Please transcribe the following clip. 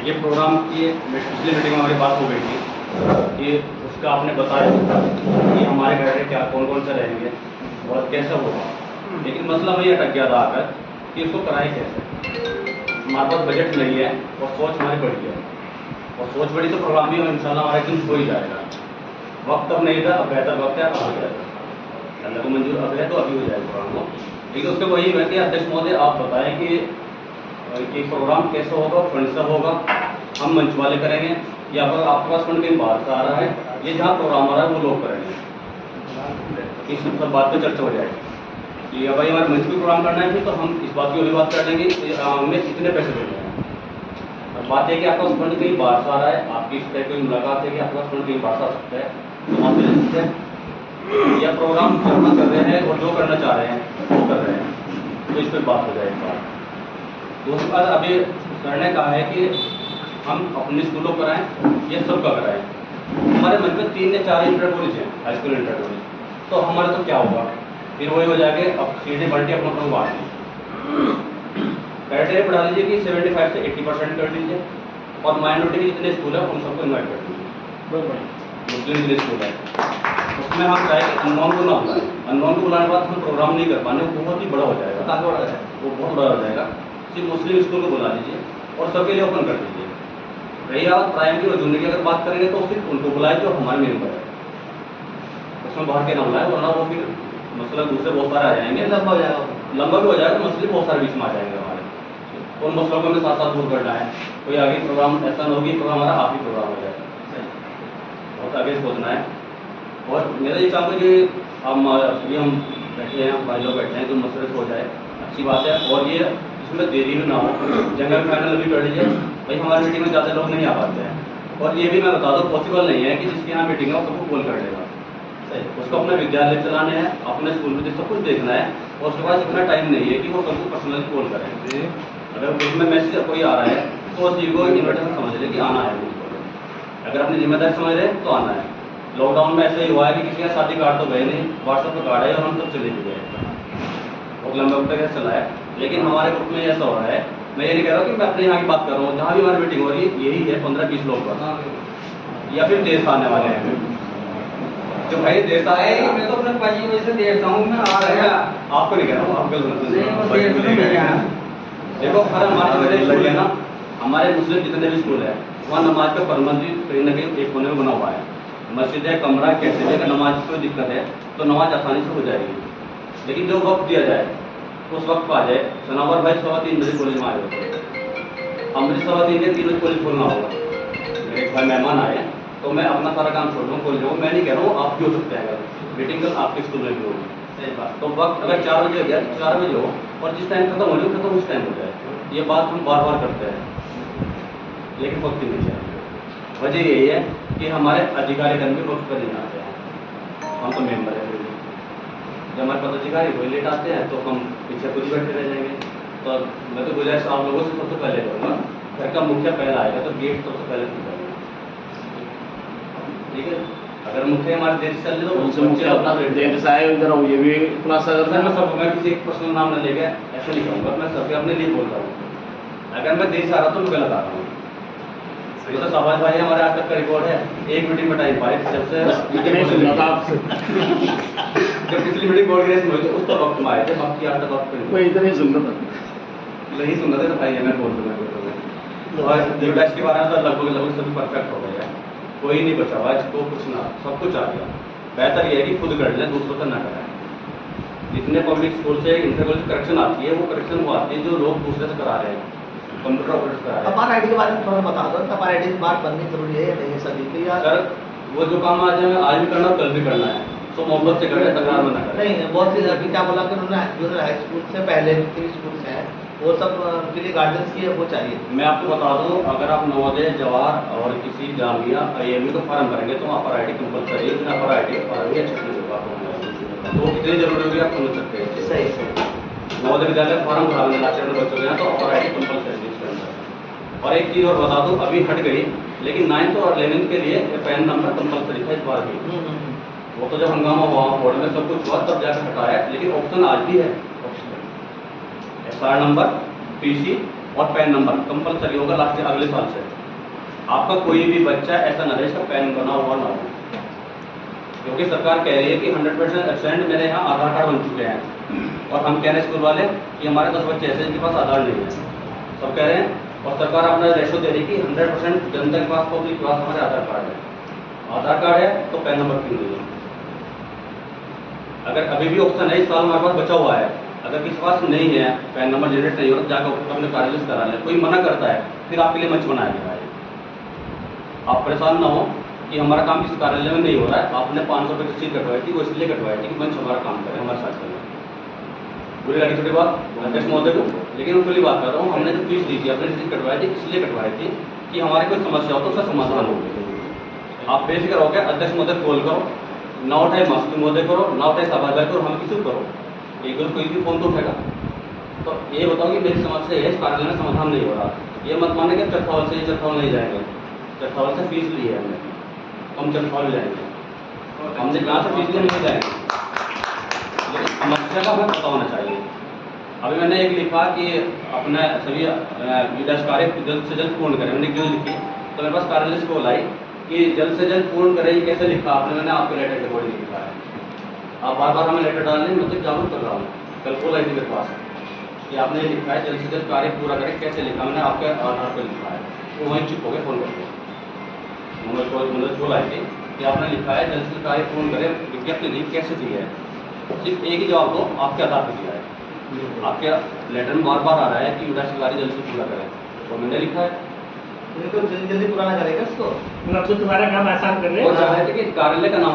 ये प्रोग्राम की पिछली मीटिंग में हमारी बात हो गई थी कि उसका आपने बताया कि हमारे घर क्या कौन कौन से रहेंगे और कैसे होगा, लेकिन मसला वही अटक गया था आकर कि इसको कराए कैसे। हमारे पास बजट नहीं है और सोच हमारी बड़ी है, और सोच बड़ी तो प्रोग्राम भी इंशाल्लाह हमारे दिन हो ही जाएगा। वक्त अब नहीं था, अब बेहतर वक्त है, अब हो जाएगा। अल्लाह को मंजूर अब है तो अभी हो जाएगा प्रोग्राम को। लेकिन उसके वही है कि अध्यक्ष महोदय आप बताएं कि प्रोग्राम कैसे होगा, फंड से होगा, हम मंच वाले करेंगे या फिर आपके पास फंड कहीं बाहर से आ रहा है, ये जहाँ प्रोग्राम आ रहा है वो लोग करेंगे। इस सब बात पर चर्चा हो जाएगी कि भाई हमारे मंच भी प्रोग्राम करना है, फिर तो हम इस बात की भी बात कर लेंगे कि हमें कितने पैसे देने हैं। बात है कि आपका फंड कहीं बाहर से आ रहा है, आपकी इस तरह कोई मुलाकात है कि आपका फंड कहीं बाहर से आ सकता है, तो वहाँ से ले सकते हैं, या प्रोग्राम करना कर रहे हैं और जो करना चाह रहे हैं वो कर रहे हैं, तो इस पर बात हो जाए। एक बात दूसरी बात, अभी सर ने कहा है कि हम अपने स्कूलों कराएं या सबका कराएं। हमारे मन में 3 या 4 इंटर कॉलेज हैं, हाई स्कूल इंटर कॉलेज, तो हमारे तो क्या होगा, फिर वही हो जाएगा। अब सीधे बल्टी अपना अपना बांट लीजिए, क्राइटेरिया बढ़ा लीजिए कि 75 से 80% कर दीजिए, और माइनॉरिटी के जितने स्कूल है उन सबको इन्वाइट कर दीजिए। मुस्लिम जितने स्कूल है उसमें हम चाहे कि अननोन को ना बुलाएं, अननोन को बुलाने के बाद हम प्रोग्राम नहीं कर पाने, वो बहुत ही बड़ा हो जाएगा, काफ़ी बड़ा है, वो बहुत बड़ा हो जाएगा। सिर्फ मुस्लिम स्कूल को बुला लीजिए और सबके लिए ओपन कर दीजिए। रही बात प्राइमरी और जूनियर की अगर बात करेंगे तो सिर्फ उनको बुलाए जो हमारे मेंबर है, उसमें बाहर के ना बुलाए, वरना वो फिर मसला दूसरे बहुत सारे आ जाएंगे, लंबा भी हो जाएगा, मसले बहुत सारे बीच में आ जाएंगे हमारे। उन मसलों को हमें साथ साथ दूर करना है। कोई आगे प्रोग्राम ऐसा न होगी प्रोग्राम हमारा आप ही प्रोग्राम हो जाएगा, बहुत आगे सोचना है। और मेरा ये चाहूँगा कि हम अभी हम बैठे हैं, भाई लोग बैठे हैं, तो मसले हो जाए अच्छी बात है, और ये इसमें देरी भी ना हो। जनरल फाइनल भी कर लीजिए भाई, हमारी मीटिंग में ज़्यादा लोग नहीं आ पाते हैं, और ये भी मैं बता दूँ पॉसिबल नहीं है कि जिसके यहाँ मीटिंग है वो सबको कॉल कर लेगा। उसको अपना विद्यालय चलाने हैं, अपने स्कूल में सब कुछ देखना है, और उसके पास इतना टाइम नहीं है कि वो सबको पर्सनली कॉल करें। अगर उसमें मैसेज कोई आ रहा है तो उस चीज़ को इन्विटेशन समझ ले कि आना है बिल्कुल, अगर अपनी जिम्मेदारी समझ रहे तो आना है। लॉकडाउन में ऐसे ही हुआ है कि किसी का शादी कार्ड तो गए नहीं, व्हाट्सएप पर कार्ड है और हम सब चले भी गए, बहुत लंबा वक्त तक चला है। लेकिन हमारे ग्रुप में ऐसा हो रहा है, मैं ये नहीं कह रहा कि मैं अपने यहाँ की बात कर रहा हूँ, जहाँ भी हमारी मीटिंग हो रही है यही है 15-20 लोग बस, या फिर देर से आने वाले हैं जो भाई देर से आए। मैं तो अपने 5 बजे से देर से हूँ, मैं आ रहा है, आपको नहीं कह रहा हूँ, आपको देखो हर हमारे स्कूल है ना, हमारे मुस्लिम जितने भी स्कूल है वहाँ नमाज का पाबंदी कहीं ना कहीं एक कोने में बना हुआ है। मस्जिद है, कमरा, कैसे भी अगर नमाज की कोई दिक्कत है तो नमाज आसानी से हो जाएगी, लेकिन जो वक्त दिया जाए उस वक्त पर आ जाए। सनावर भाई 3:15 बजे कॉलेज में आए होते हैं, हम मुझे 3:15 के 3 बजे कॉलेज खोलना होगा, मेरे एक भाई मेहमान आए तो मैं अपना सारा काम छोड़ दूँ कॉलेज जाऊँ। मैं नहीं कह रहा हूँ आप भी हो सकते हैं, अगर मीटिंग कल आपके स्कूल में भी होगी सही बात, तो वक्त अगर 4 बजे हो गया 4 बजे हो, और जिस टाइम खत्म हो जाए खत्म उस टाइम हो जाए। ये बात हम बार बार करते हैं, लेकिन वक्त नहीं चाहिए। वजह यही है कि हमारे अधिकारी गण भी वक्त पर नहीं आते हैं, हम तो मेंबर है, जब हमारे पदाधिकारी कोई लेट आते हैं तो हम पीछे कुछ बैठे रह जाएंगे। तो मैं तो गुजारिश आप लोगों से सबसे पहले करूँगा, घर का मुखिया पहला आएगा तो गेट सबसे पहले खुलेगा, ठीक है। अगर मुखिया हमारे देश से चल रहे तो मुखिया अपना देश से आए इधर ये भी खुलासा करता है। मैं सब मैं किसी एक पर्सनल नाम न लेके ऐसा नहीं कहूँगा, मैं सबके अपने लिए बोल रहा हूँ। अगर मैं देश आ रहा तो मैं गलत आ रहा हूँ, ये तो शाबाश भाई हमारे आज तक का रिकॉर्ड है, एक मीटिंग में टाइम पाए सबसे जब पिछली मीटिंग बोल रहे थे उस तो वक्त में आए थे, बाकी आज तक वक्त इधर ही सुनना था, नहीं सुन रहे थे भाई, मैं बोल दूँगा। और टेस्ट के बारे में तो लगभग सभी परफेक्ट हो गया है, कोई नहीं बचा हुआ, इसको कुछ ना सब कुछ आ गया। बेहतर ये है कि खुद कर लें, दूसरों से ना कराएं। जितने पब्लिक स्कूल से इंटर कॉलेज करेक्शन आती है वो करेक्शन वो आती है जो लोग दूसरे से करा रहे हैं, कंप्यूटर ऑपरेटर करा रहे हैं। अपार आईडी के बारे में थोड़ा बता दो, अपार आईडी की बात बननी जरूरी है या नहीं सभी के यार? सर वो जो काम आज हमें आज भी करना कल भी करना है, तो मोहब्बत से करें, तकरार में ना करें। नहीं बहुत सी अभी क्या बोला कि उन्होंने जो हाई स्कूल से पहले जितने स्कूल से हैं वो सब के लिए गार्जियंस की वो चाहिए। मैं आपको बता दूं, अगर आप नवोदय, जवाहर और किसी जामिया IME का फॉर्म भरेंगे तो वहाँ पर ID कंपलसरी है, बिना पर ID अच्छी होगा, तो कितनी जरूरी होगी आप समझ सकते हैं। सही नवोदय विद्यालय फॉर्म भराने लाते हैं बच्चों के यहाँ, तो पर ID कंपलसरी है इसके अंदर। और एक चीज़ और बता दूँ, अभी हट गई, लेकिन 9th और 11th के लिए पैन नंबर कंपलसरी था इस बार भी। वो तो जब हंगामा हुआ बोर्ड में सब कुछ हुआ तब जाकर हटाया, लेकिन ऑप्शन आज भी है, SR नंबर, PC और पैन नंबर कंपलसरी होगा लास्ट अगले साल से। आपका कोई भी बच्चा ऐसा ना रहे इसका पैन बना हुआ ना हो, क्योंकि सरकार कह रही है कि 100% मेरे यहाँ आधार कार्ड बन चुके हैं, और हम कह रहे हैं स्कूल वाले कि हमारे 10 बच्चे ऐसे जिनके पास आधार नहीं है, सब कह रहे हैं। और सरकार अपना रेशो दे रही है कि 100% जनता के पास पब्लिक के पास हमारे आधार कार्ड है। आधार कार्ड है तो पैन नंबर क्यों नहीं है? अगर अभी भी ऑप्शन है, इस साल हमारे पास बचा हुआ है, अगर किसी पास नहीं है पैन नंबर जनरेट नहीं हो रहा, जाकर अपने कार्यालय से करा ले। कोई मना करता है फिर आपके लिए मंच बनाया गया है। आप परेशान ना हो कि हमारा काम किसी कार्यालय में नहीं हो रहा है, आपने 500 रुपये की रसीद कटवाई थी, वो इसलिए कटवाई थी कि मंच हमारा काम करे, हमारे साथ चले। बुरी लगी छोटी बात अध्यक्ष महोदय को, लेकिन मैं खुली बात कर रहा हूँ, हमने जो फीस दी थी अपनी रसीद कटवाई थी, इसलिए कटवाई थी कि हमारी कोई समस्या हो तो उसका समाधान हो। आप बेफिक्र हो गया, अध्यक्ष महोदय कॉल करो, ना उठाए मास्टर महोदय करो, ना उठाए सभागार करो, हम किसी को करो, एक दो कोई भी फोन तो उठेगा। तो ये बताओ कि मेरी समस्या है, इस कार्यालय में समाधान नहीं हो रहा। ये मत माने कि चरथावल से चरथावल नहीं जाएंगे, चरथावल से फीस ली है हमने, हम चरथावल जाएंगे, हमने कहाँ से फीस लिए नहीं जाएंगे, लेकिन समस्या का हमें पता होना चाहिए। अभी मैंने एक लिखा कि अपना सभी विकास कार्य जल्द से जल्द पूर्ण करें, मैंने क्यों लिखी, तो मेरे पास कार्यालय से कॉल आई कि जल्द से जल्द पूर्ण करें। ये कैसे लिखा आपने? मैंने आपको लेटर के बॉडी लिखा है, आप बार बार हमें लेटर डाल रहे हैं, मतलब जागरूक कर रहा हूँ। कल कॉल आई थी मेरे पास कि आपने लिखा है जल्द से जल्द कार्य पूरा करें, कैसे लिखा? मैंने आपके आधार पर लिखा है, तो वहीं चुप हो गए फोन करके। मतलब कॉल आई थी कि आपने लिखा है जल्द से जल्द कार्य पूर्ण करें, विज्ञप्ति दी, कैसे दी है? सिर्फ एक ही जवाब दो, आपके आधार पर दिया है। आपके लेटर में बार बार आ रहा है कि युवा कार्य जल्द से पूरा करें, तो मैंने लिखा है। तो जल्दी जल्दी पुराना करेगा इसको, मतलब तो तुम्हारा काम आसान कर रहे वो हैं। चाह रहे थे कि कार्यालय का नाम